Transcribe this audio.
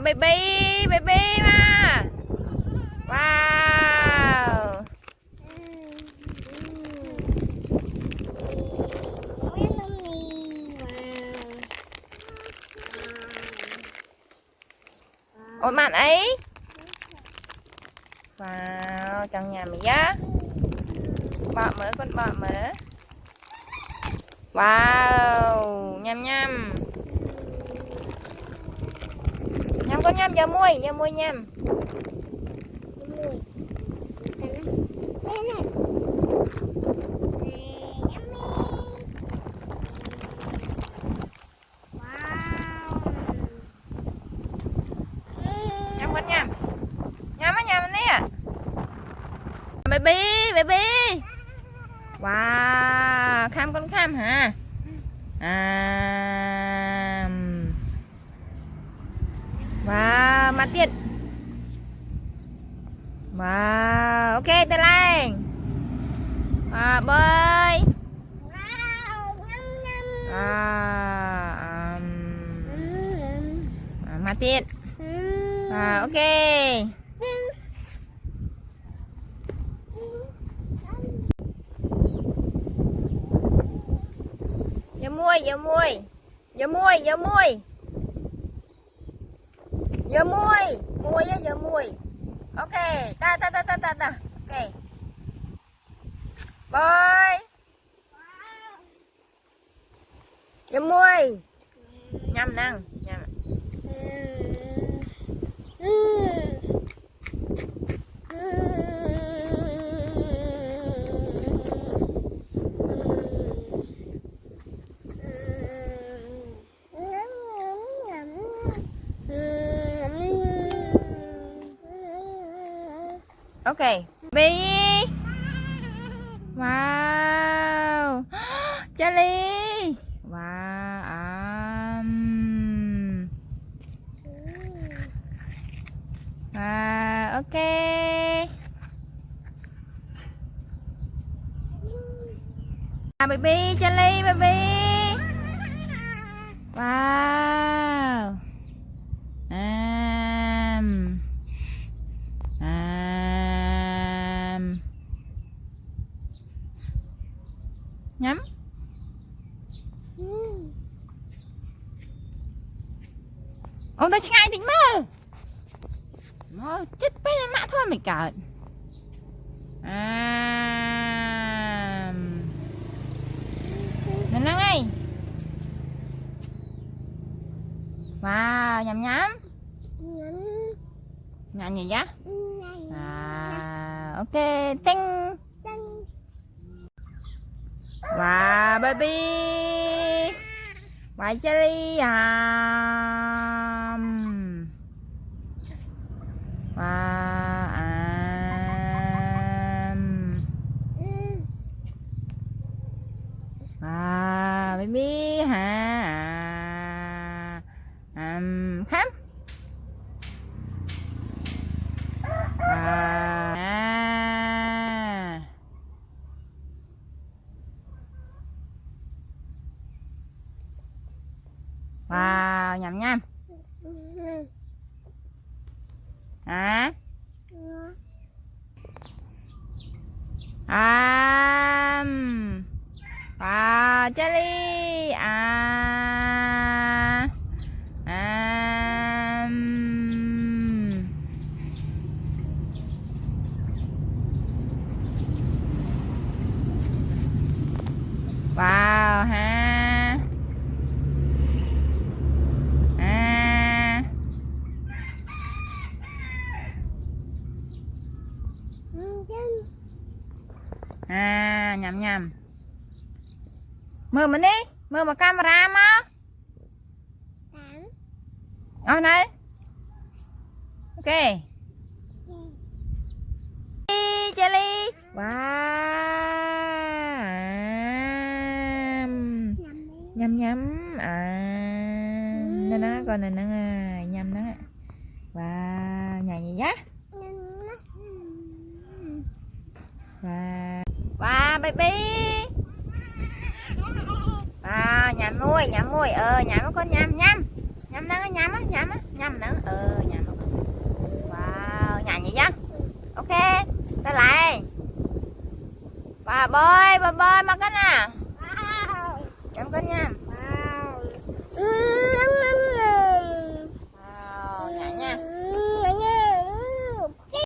baby mà. Wow. Ôi bạn ấy. Wow, trong nhà mình á. Bọ mở con bọ mở. Wow, nhâm nhâm. Nhâm con nhâm giờ môi nhâm. Nhâm con nhâm. Nhâm á nhâm nè. Baby. Wow, kham con kham hả? Wow, mặt tiện. Wow, ok tay lên. Wow, bơi. Mặt tiện. Wow, ok. Giờ môi. Ok, ta. Ok. Bye. Giờ môi. Nhâm năng, nhâm. Ok, baby. Wow. Charlie. Wow. Wow, ok. Baby, Charlie, baby. Wow. Nhắm. Ông ta ngay tính mơ. Mơ chết bé mã thôi mày cả. Nên nó ngay. Wow, nhắm. Nhắm gì vậy? Ok, tinh. Wow, baby. White cherry. Wow. Wow, baby hả? Khám. Wow, nhắm. Hả? Wow, Charlie. Wow ha. Nhầm. Mơ mình đi, mơ mà camera mà. Ở này. Ok. Charlie. Wow. Nhầm. Nên nó coi này nó nhầm nó. Wow, nhà gì vậy? Wow, baby. Wow, nhắm môi. Nhắm con nhắm. nhắm nó nhắm nó nhắm. Wow, nyanyi dân. Ok, ta lại. Bà bơi mà cái nè.